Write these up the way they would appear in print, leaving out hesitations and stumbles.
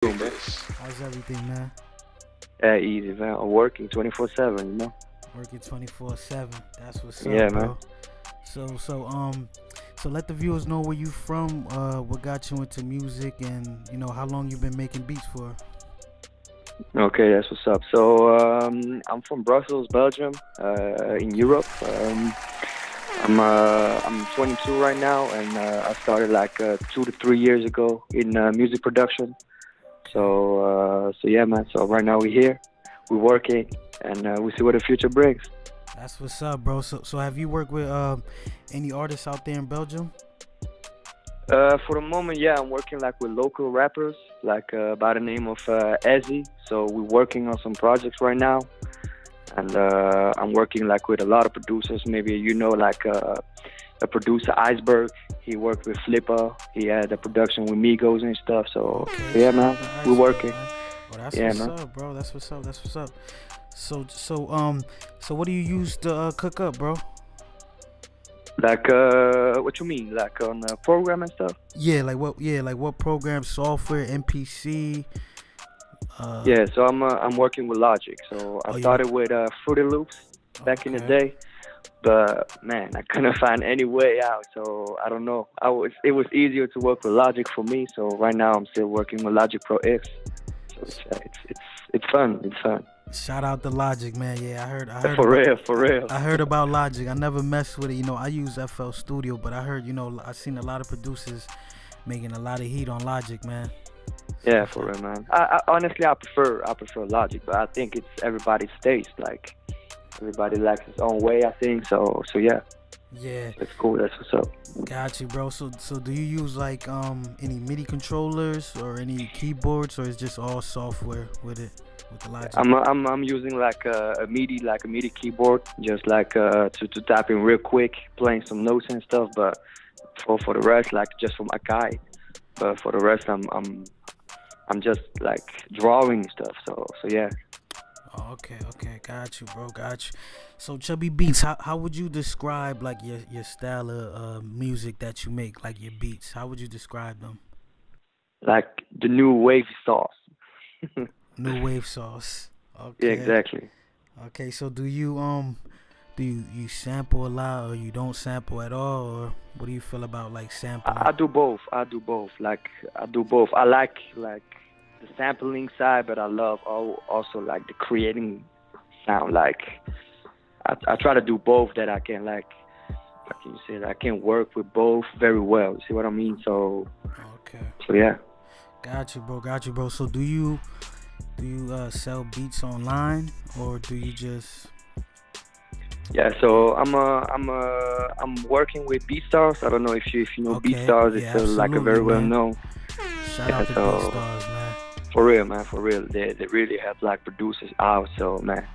doing, bro? How's everything, man? Yeah, easy, man. I'm working 24/7, you know? Working 24/7. That's what's Yeah, up, man. bro. So let the viewers know where you from, what got you into music, and how long you've been making beats for. Okay, that's what's up. So, I'm from Brussels, Belgium, in Europe. I'm 22 right now, and I started like 2 to 3 years ago in music production. So yeah, man. So right now we're here, we're working, and we see what the future brings. That's what's up, bro. So have you worked with any artists out there in Belgium? For the moment, yeah, I'm working like with local rappers, like by the name of Ezzy. So we're working on some projects right now, and I'm working like with a lot of producers. Maybe like a producer Iceberg. He worked with Flipper. He had a production with Migos and stuff. So Okay, yeah, shout man, out to we're Iceberg, working. man. Well, that's Yeah, what's man. up, bro. That's what's up. That's what's up. So what do you use to cook up, bro? Like what you mean? Like on program and stuff? Yeah, like what? Yeah, like what program, software, MPC? Yeah, so I'm working with Logic. So I Oh, you? started with Fruity Loops back in the Okay. day. But man, I couldn't find any way out. So I don't know. It was easier to work with Logic for me. So right now I'm still working with Logic Pro X. So it's fun. It's fun. Shout out to Logic, man. Yeah, I heard For about real, for real. I heard about Logic. I never messed with it. I use FL Studio, but I heard, I seen a lot of producers making a lot of heat on Logic, man. Yeah, for real, man. I honestly I prefer Logic, but I think it's everybody's taste. Like everybody likes his own way. I think so. Yeah, Yeah, that's cool. That's what's up. got you, bro. So do you use like any MIDI controllers or any keyboards, or is just all software with it with the Logic? I'm using like a MIDI keyboard, just like to tap in real quick, playing some notes and stuff. But for the rest, like just for my guide. But for the rest, I'm just like drawing stuff. So yeah. Oh, okay, got you, bro, got you. So ChubbyBeatz, how would you describe like your style of music that you make, like your beats? How would you describe them? Like the new wave sauce. New wave sauce. Yeah, Okay. exactly. Okay, so do you sample a lot, or you don't sample at all, or what do you feel about like sampling? I do both. I do both. Like I do both. I like the sampling side, but I love also like the creating sound. Like I try to do both. That I can like. How can you say that? I can work with both very well. You see what I mean? Okay, So yeah. got you, bro, got you, bro. So do you sell beats online, or do you just? Yeah, so I'm working with beatstars. I don't know if you know Okay, beatstars. It's yeah, like a absolutely, very well man. known. Shout Yeah, out to so BeatStars, man. for real, man, for real, they really help like producers out. So man,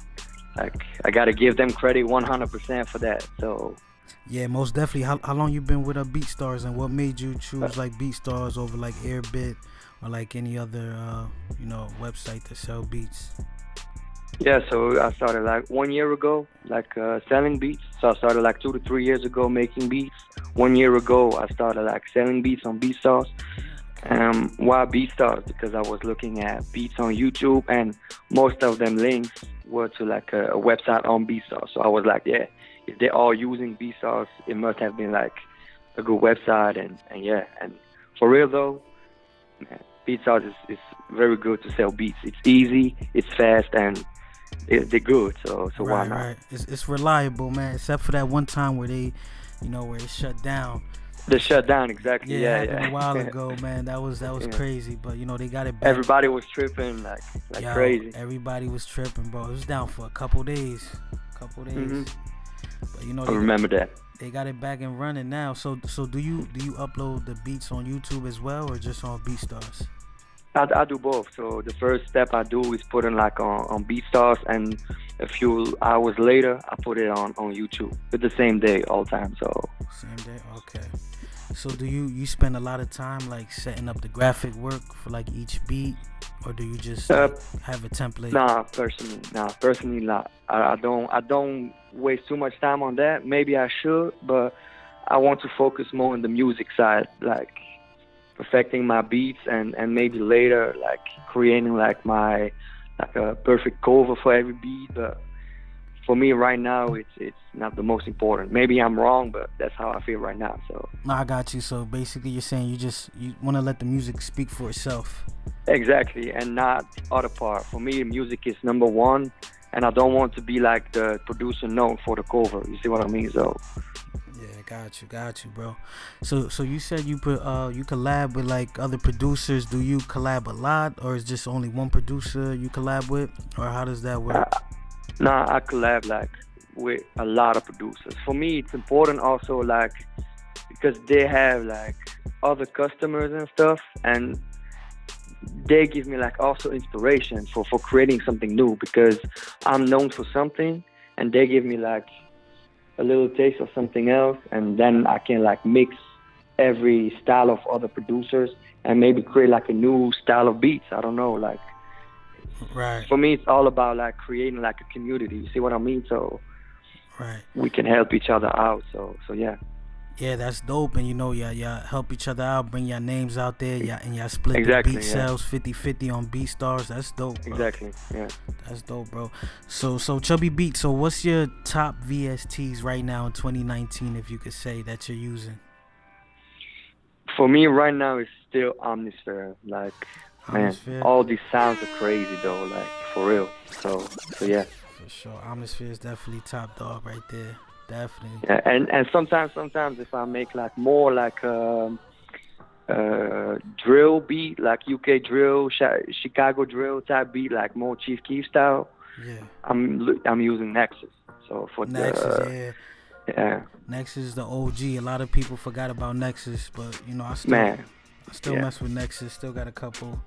like I gotta give them credit 100% for that. So Yeah, most definitely. How long you been with BeatStars, and what made you uh, choose like BeatStars over like Airbit or like any other website to sell beats? yeah, so I started like 1 year ago, like selling beats. So I started like 2 to 3 years ago making beats. 1 year ago, I started like selling beats on BeatStars. Okay. Why BeatStars? Because I was looking at beats on YouTube, and most of them links were to like a website on BeatStars. So I was like, yeah, if they're all using BeatStars, it must have been like a good website, and yeah. And for real though, man, BeatStars is very good to sell beats. It's easy, it's fast, and they're good. So why Right, not? right. It's reliable, man. Except for that one time where where it shut down. The shutdown, exactly. Yeah, it Yeah, happened a while yeah. ago, man. That was Yeah. crazy, but they got it back. Everybody was tripping like Yo, crazy. everybody was tripping, bro. It was down for a couple days, Hmm. but I remember that. they got it back and running now. So do you upload the beats on YouTube as well, or just on BeatStars? I do both. So the first step I do is put it like on BeatStars, and a few hours later I put it on YouTube. It's the same day all time. So Same day. Okay. So do you spend a lot of time like setting up the graphic work for like each beat, or do you just uh, like have a template? personally not. I don't waste too much time on that. Maybe I should, but I want to focus more on the music side. Like perfecting my beats, and maybe later like creating like a perfect cover for every beat. But for me right now, it's not the most important. Maybe I'm wrong, but that's how I feel right now. So No, I got you. So basically, you're saying you want to let the music speak for itself. exactly, and not other part. For me, music is number one, and I don't want to be like the producer known for the cover. You see what I mean? So Yeah, got you, bro. So you said you collab with like other producers. Do you collab a lot, or is just only one producer you collab with, or how does that work? nah, I collab like with a lot of producers. For me, it's important also like because they have like other customers and stuff, and they give me like also inspiration for creating something new, because I'm known for something and they give me like a little taste of something else, and then I can like mix every style of other producers and maybe create like a new style of beats. I don't know, like Right. for me it's all about like creating like a community. You see what I mean? So Right. we can help each other out. So yeah. Yeah, that's dope. And y'all help each other out, bring your names out there, y'all split Exactly, the beat sales 50-50 on BeatStars. That's dope, bro. Exactly. Yeah. That's dope, bro. So ChubbyBeatz, so what's your top VSTs right now in 2019, if you could say, that you're using? For me right now it's still Omnisphere. Like Omnisphere? man, all these sounds are crazy though, like for real. So yeah. For sure. Omnisphere is definitely top dog right there. Definitely. Yeah, and sometimes if I make like more like drill beat, like UK drill, Chicago drill type beat, like more Chief Keef style, Yeah. I'm using Nexus. So for Nexus, yeah. Nexus is the OG. A lot of people forgot about Nexus, but I still mess with Nexus. Still got a couple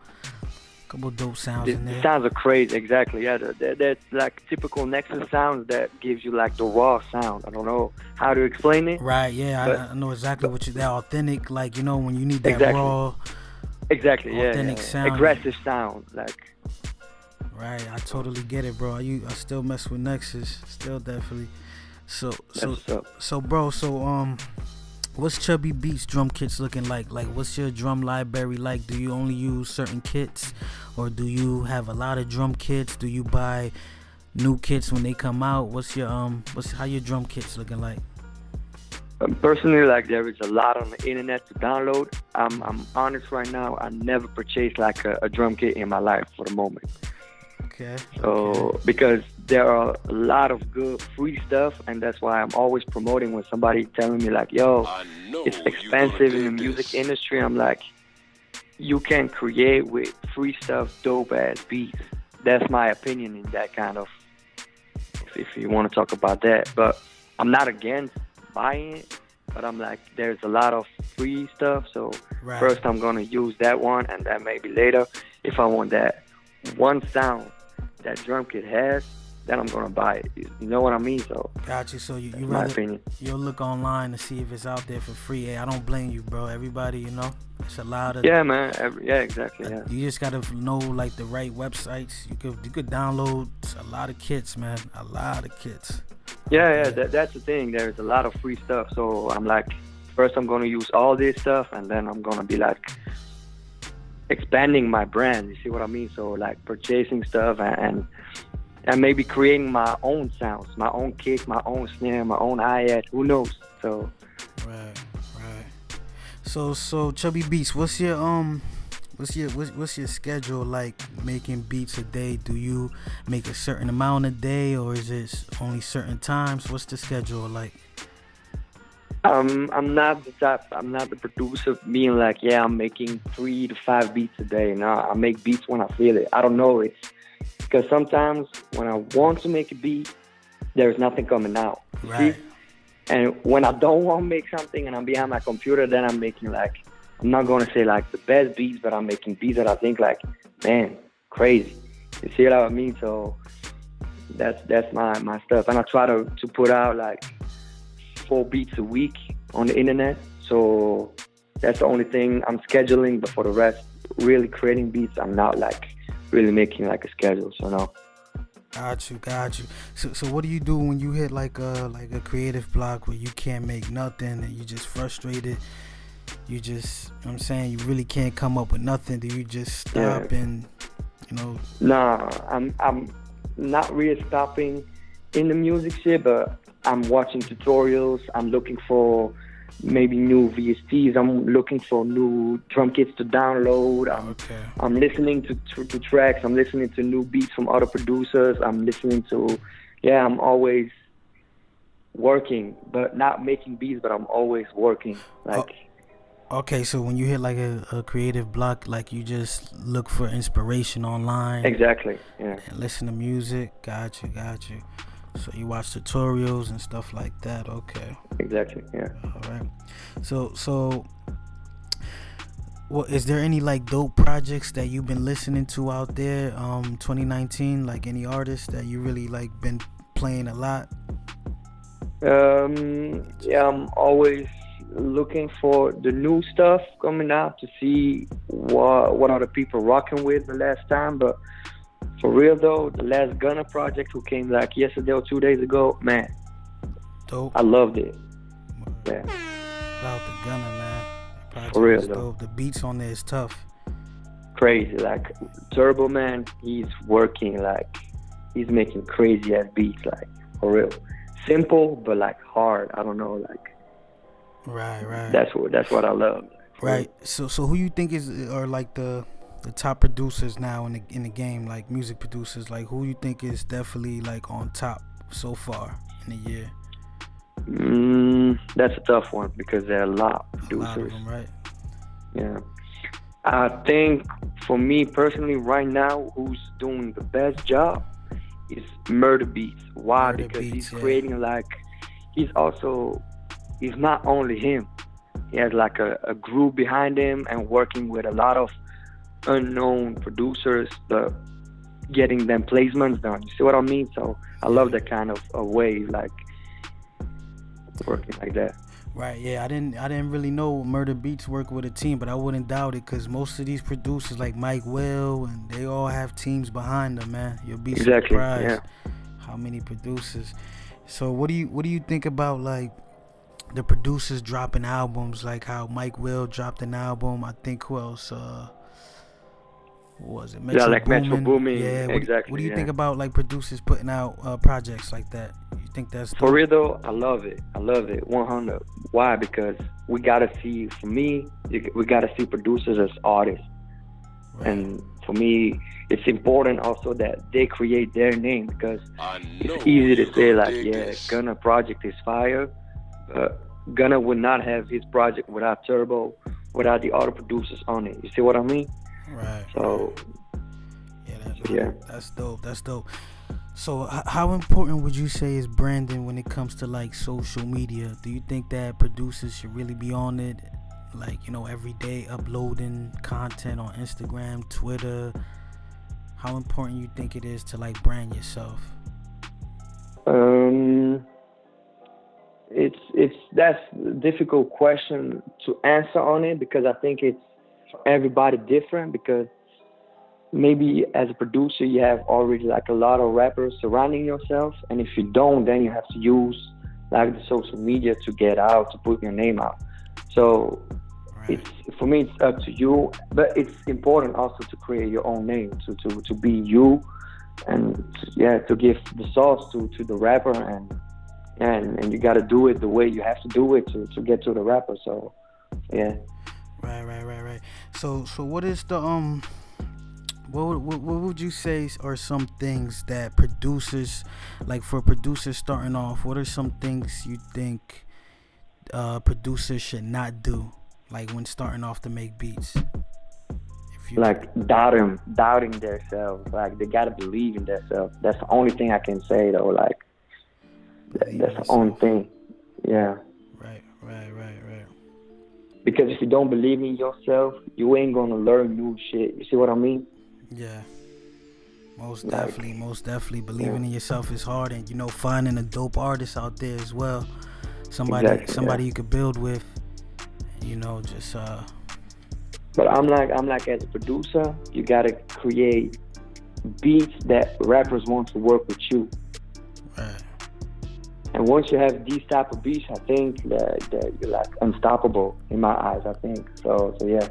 dope sounds in there. The sounds are crazy, exactly. Yeah, that's like typical Nexus sounds that gives you like the raw sound. I don't know how to explain it. Right, yeah, I know exactly what that authentic, like, when you need that exactly. raw, authentic sound. Aggressive sound, like. Right, I totally get it, bro. I still mess with Nexus, still definitely. So bro, what's ChubbyBeatz drum kits looking like? Like, what's your drum library like? Do you only use certain kits, or do you have a lot of drum kits? Do you buy new kits when they come out? How your drum kits looking like? Personally, like there is a lot on the internet to download. I'm honest right now. I never purchased like a drum kit in my life for the moment. Okay. So because there are a lot of good free stuff, and that's why I'm always promoting when somebody telling me like, yo, it's expensive in the music industry. I'm like, you can create with free stuff dope ass beats. That's my opinion in that kind of, if you want to talk about that. But I'm not against buying it, but I'm like, there's a lot of free stuff. So first I'm going to use that one, and then maybe later, if I want that one sound that drum kit has, then I'm gonna buy it. You know what I mean? So got you. So you my opinion. You'll look online to see if it's out there for free. Hey, I don't blame you, bro. Everybody, it's a lot of. Yeah, man. Yeah, exactly. Yeah. You just gotta know like the right websites. You could download a lot of kits, man. A lot of kits. Yeah. That's the thing. There's a lot of free stuff. So I'm like, first I'm gonna use all this stuff, and then I'm gonna be like expanding my brand. You see what I mean? So like purchasing stuff and maybe creating my own sounds, my own kick, my own snare, my own hi-hat. Who knows? So right. So ChubbyBeatz, what's your schedule like making beats a day? Do you make a certain amount a day, or is it only certain times? What's the schedule like? I'm not the producer being like, yeah, I'm making 3 to 5 beats a day. No, I make beats when I feel it. I don't know. It's because sometimes when I want to make a beat, there's nothing coming out. Right. See? And when I don't want to make something and I'm behind my computer, then I'm making like, I'm not going to say like the best beats, but I'm making beats that I think like, man, crazy. You see what I mean? So that's my stuff. And I try to put out like 4 beats a week on the internet. So that's the only thing I'm scheduling, but for the rest, really creating beats, I'm not like really making like a schedule. So no. Got you. So what do you do when you hit like a creative block where you can't make nothing and you just frustrated? you just, you know what I'm saying, you really can't come up with nothing? Do you just stop and, you know? Nah, I'm not really stopping in the music shit, but I'm watching tutorials. I'm looking for maybe new VSTs. I'm looking for new drum kits to download. I'm listening to tracks. I'm listening to new beats from other producers. I'm listening to, I'm always working, but not making beats, but I'm always working. Like, okay, so when you hit like a creative block, like you just look for inspiration online. Exactly, yeah. And listen to music. Got you. So you watch tutorials and stuff like that. Okay. Exactly, yeah. All right. So well, is there any like dope projects that you've been listening to out there 2019, like any artists that you really like been playing a lot? I'm always looking for the new stuff coming out to see what other people rocking with the last time. But for real though, the last Gunna project who came like yesterday or 2 days ago, man, dope. I loved it. Yeah. About the Gunna, man. Project For real is though. dope. The beats on there is tough. Crazy. Like Turbo, man, he's working, like he's making crazy ass beats, like for real. Simple but like hard. I don't know, like. Right. That's what I love. Right. So who you think are like the top producers now in the game, like music producers? Like who you think is definitely like on top so far in the year? That's a tough one because there are a lot of producers. A lot of them, right? Yeah. I think for me personally right now, who's doing the best job is Murdabeatz. Why? Because he's creating like, he's not only him. He has like a group behind him and working with a lot of unknown producers, but getting them placements done. You see what I mean? So I love that kind of a way, like working like that. Right, yeah, I didn't really know Murdabeatz work with a team, but I wouldn't doubt it because most of these producers like Mike Will and they all have teams behind them, man. You'll be surprised how many producers. So what do you think about like the producers dropping albums, like how Mike Will dropped an album? I think who else? What was it? Metro Boomin. Yeah, exactly. What do you think about like producers putting out projects like that? You think that's dope? For real though? I love it 100. Why? Because we gotta see, for me, we gotta see producers as artists. Right. And for me, it's important also that they create their name, because it's easy to say like, Gunna project is fire, but Gunna would not have his project without Turbo, without the other producers on it. You see what I mean? Right. So that's dope. So how important would you say is branding when it comes to like social media? Do you think that producers should really be on it, like, you know, every day uploading content on Instagram, Twitter? How important you think it is to like brand yourself? That's a difficult question to answer on it, because I think it's for everybody different, because maybe as a producer you have already like a lot of rappers surrounding yourself, and if you don't, then you have to use like the social media to get out, to put your name out. So it's, for me, it's up to you, but it's important also to create your own name, to be you, and to give the sauce to the rapper, and you got to do it the way you have to do it to get to the rapper. So Right. So what is the what would you say are some things that producers, like for producers starting off, what are some things you think producers should not do, like when starting off to make beats? Like doubting themselves. Like they gotta believe in themselves. That's the only thing I can say though. Like that's the only thing. Yeah. Right. Because if you don't believe in yourself, you ain't gonna learn new shit. You see what I mean? Yeah. Most definitely. Believing in yourself is hard, and, you know, finding a dope artist out there as well. Somebody you could build with, you know, just But I'm like as a producer, you gotta create beats that rappers want to work with you. Right. And once you have these type of beats, I think that you're like unstoppable in my eyes. I think so. So yeah.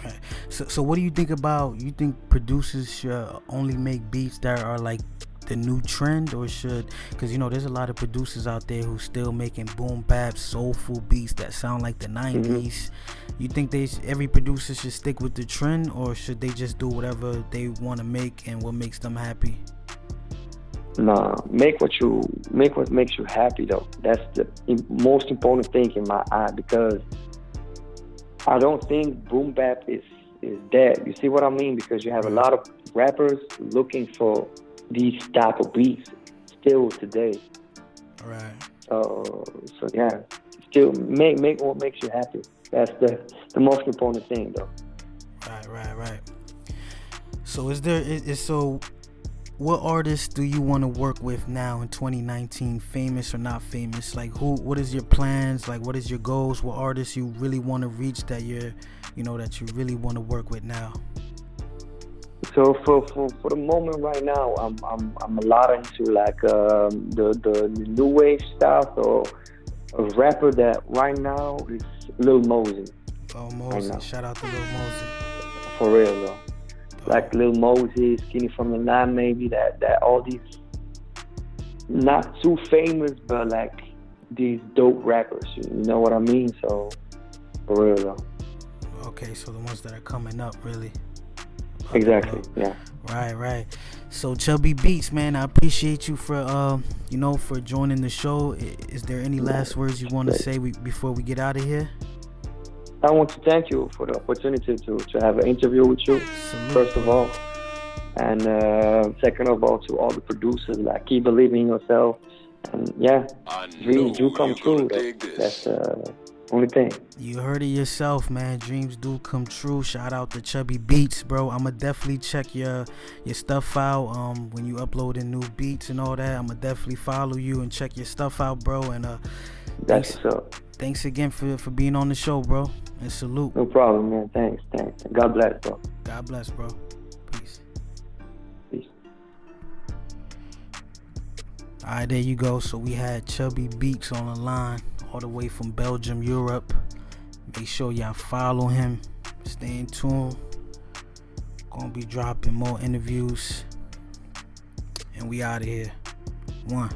Right. So what do you think about? You think producers should only make beats that are like the new trend, or should? Because you know, there's a lot of producers out there who still making boom bap, soulful beats that sound like the '90s. Mm-hmm. You think every producer should stick with the trend, or should they just do whatever they want to make and what makes them happy? Nah, make what makes you happy though. That's the most important thing in my eye, because I don't think boom bap is dead. You see what I mean? Because you have a lot of rappers looking for these type of beats still today. Right. So yeah, still make what makes you happy. That's the most important thing though. Right. So what artists do you want to work with now in 2019, famous or not famous? Like what is your plans? Like what is your goals? What artists you really want to reach that you really want to work with now? So for the moment right now, I'm a lot into like the new wave stuff. So a rapper that right now is Lil Mosey. Oh, Mosey! Right, shout out to Lil Mosey. For real though. Like Lil Mosey, Skinny from the Line, maybe that all these not too famous, but like these dope rappers. You know what I mean? So for real though. Okay, so the ones that are coming up, really. Exactly. Yeah. Right. So ChubbyBeatz, man, I appreciate you for for joining the show. Is there any last words you want to say before we get out of here? I want to thank you for the opportunity to have an interview with you. Salute, first of all, and second of all, to all the producers, like, keep believing in yourself, and yeah, dreams do come true. That's the only thing. You heard it yourself, man. Dreams do come true. Shout out to ChubbyBeatz, bro. I'ma definitely check your stuff out. When you uploading new beats and all that, I'ma definitely follow you and check your stuff out, bro. And that's so. Thanks again for being on the show, bro. And salute. No problem, man. Thanks. God bless, bro. God bless, bro. Peace. Alright, there you go. So we had ChubbyBeatz on the line, all the way from Belgium, Europe. Make sure y'all follow him. Stay in tune. Gonna be dropping more interviews. And we out of here. 1.